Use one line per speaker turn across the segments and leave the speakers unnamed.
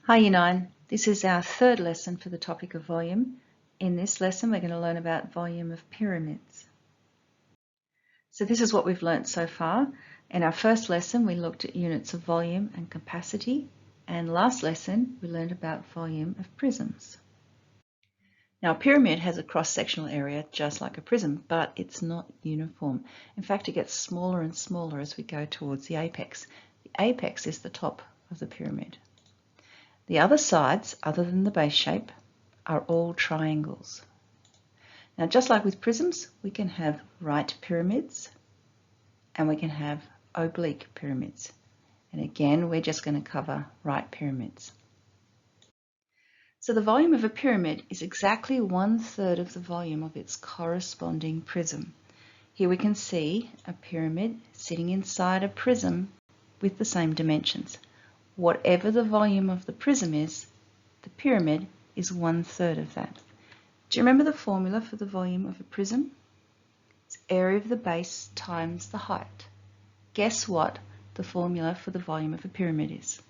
Hi Year 9, this is our third lesson for the topic of volume. In this lesson we're going to learn about volume of pyramids. So this is what we've learnt so far. In our first lesson we looked at units of volume and capacity, and last lesson we learned about volume of prisms. Now a pyramid has a cross-sectional area just like a prism, but it's not uniform. In fact, it gets smaller and smaller as we go towards the apex. The apex is the top of the pyramid. The other sides, other than the base shape, are all triangles. Now, just like with prisms, we can have right pyramids and we can have oblique pyramids. And again, we're just going to cover right pyramids. So the volume of a pyramid is exactly 1/3 of the volume of its corresponding prism. Here we can see a pyramid sitting inside a prism with the same dimensions. Whatever the volume of the prism is, the pyramid is 1/3 of that. Do you remember the formula for the volume of a prism? It's area of the base times the height. Guess what the formula for the volume of a pyramid is?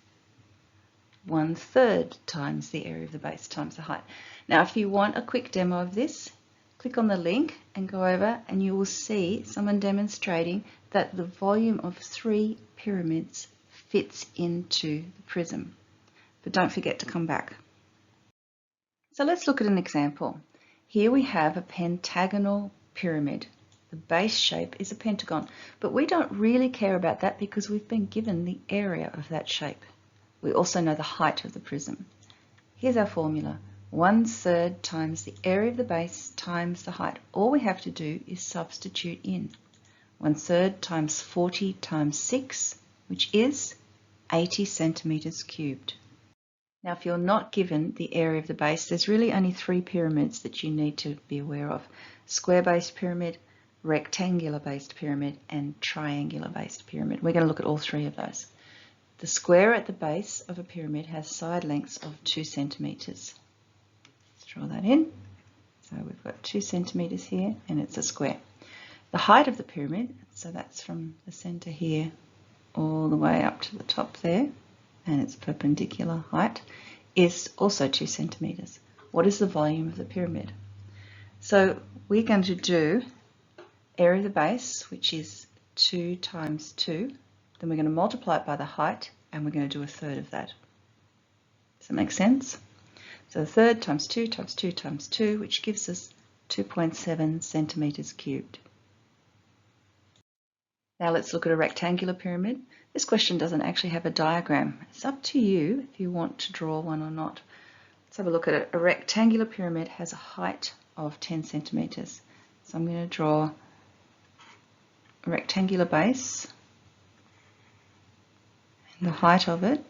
1/3 times the area of the base times the height. Now, if you want a quick demo of this, click on the link and go over and you will see someone demonstrating that the volume of 3 pyramids fits into the prism. But don't forget to come back. So let's look at an example. Here we have a pentagonal pyramid. The base shape is a pentagon, but we don't really care about that because we've been given the area of that shape. We also know the height of the prism. Here's our formula. 1/3 times the area of the base times the height. All we have to do is substitute in. 1/3 times 40 times 6, which is 80 centimeters cubed. Now, if you're not given the area of the base, there's really only 3 pyramids that you need to be aware of. Square-based pyramid, rectangular-based pyramid, and triangular-based pyramid. We're going to look at all 3 of those. The square at the base of a pyramid has side lengths of 2 centimeters. Let's draw that in. So we've got 2 centimeters here, and it's a square. The height of the pyramid, so that's from the center here all the way up to the top there, and its perpendicular height, is also 2 centimeters. What is the volume of the pyramid? So we're going to do area of the base, which is 2 times 2. Then we're going to multiply it by the height, and we're going to do 1/3 of that. Does that make sense? So 1/3 times 2 times 2 times 2, which gives us 2.7 centimeters cubed. Now let's look at a rectangular pyramid. This question doesn't actually have a diagram. It's up to you if you want to draw one or not. Let's have a look at it. A rectangular pyramid has a height of 10 centimeters. So I'm going to draw a rectangular base, and the height of it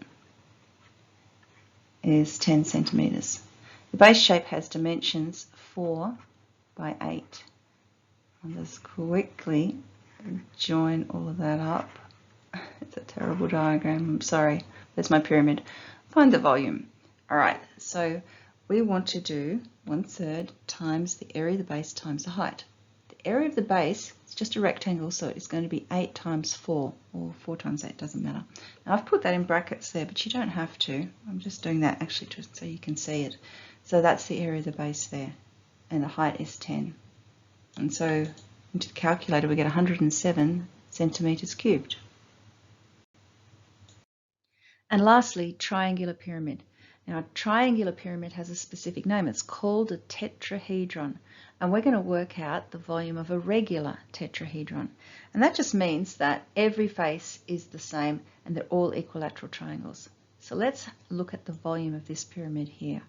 is 10 centimeters. The base shape has dimensions 4 by 8. I'll just quickly join all of that up. It's a terrible diagram, I'm sorry. There's my pyramid. Find the volume. All right, so we want to do 1/3 times the area of the base times the height. The area of the base is just a rectangle, so it's going to be 8 times 4, or 4 times 8, doesn't matter. Now I've put that in brackets there, but you don't have to. I'm just doing that actually just so you can see it. So that's the area of the base there, and the height is 10. And so into the calculator we get 107 centimeters cubed. And lastly, triangular pyramid. Now, a triangular pyramid has a specific name. It's called a tetrahedron. And we're going to work out the volume of a regular tetrahedron. And that just means that every face is the same and they're all equilateral triangles. So let's look at the volume of this pyramid here.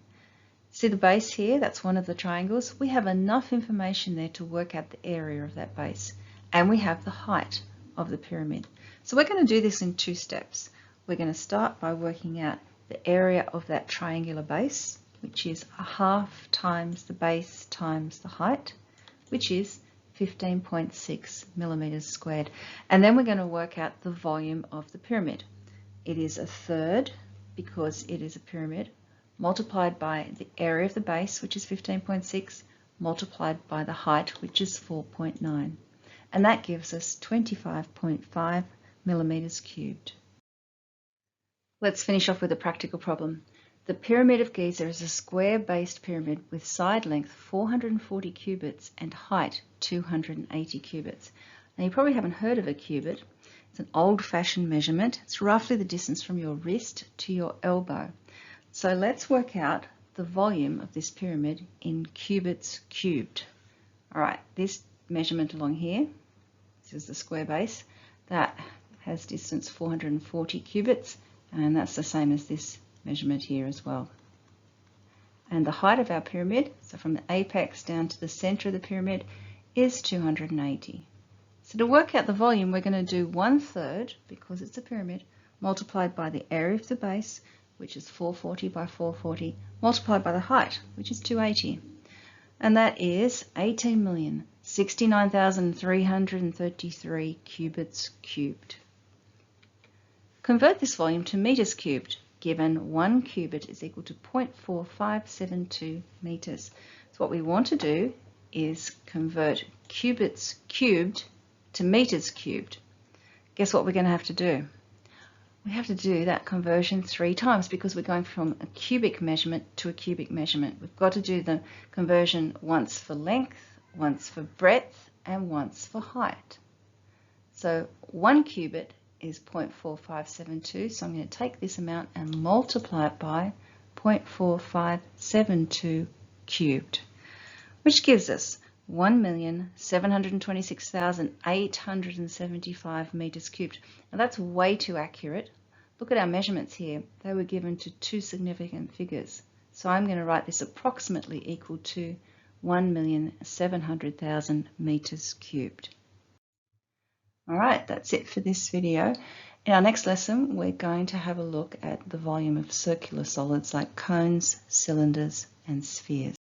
See the base here? That's one of the triangles. We have enough information there to work out the area of that base. And we have the height of the pyramid. So we're going to do this in 2 steps. We're going to start by working out the area of that triangular base, which is 1/2 times the base times the height, which is 15.6 millimeters squared. And then we're going to work out the volume of the pyramid. It is 1/3 because it is a pyramid, multiplied by the area of the base, which is 15.6, multiplied by the height, which is 4.9. And that gives us 25.5 millimeters cubed. Let's finish off with a practical problem. The Pyramid of Giza is a square-based pyramid with side length 440 cubits and height 280 cubits. Now you probably haven't heard of a cubit. It's an old-fashioned measurement. It's roughly the distance from your wrist to your elbow. So let's work out the volume of this pyramid in cubits cubed. All right, this measurement along here, this is the square base, that has distance 440 cubits, and that's the same as this measurement here as well. And the height of our pyramid, so from the apex down to the center of the pyramid, is 280. So to work out the volume, we're going to do 1/3, because it's a pyramid, multiplied by the area of the base, which is 440 by 440, multiplied by the height, which is 280. And that is 18,069,333 cubits cubed. Convert this volume to meters cubed, given 1 cubit is equal to 0.4572 meters. So what we want to do is convert cubits cubed to meters cubed. Guess what we're going to have to do? We have to do that conversion 3 times, because we're going from a cubic measurement to a cubic measurement. We've got to do the conversion once for length, once for breadth, and once for height. So 1 cubit is 0.4572, so I'm going to take this amount and multiply it by 0.4572 cubed, which gives us 1,726,875 meters cubed. Now that's way too accurate. Look at our measurements here. They were given to 2 significant figures. So I'm going to write this approximately equal to 1,700,000 meters cubed. All right, that's it for this video. In our next lesson, we're going to have a look at the volume of circular solids like cones, cylinders, and spheres.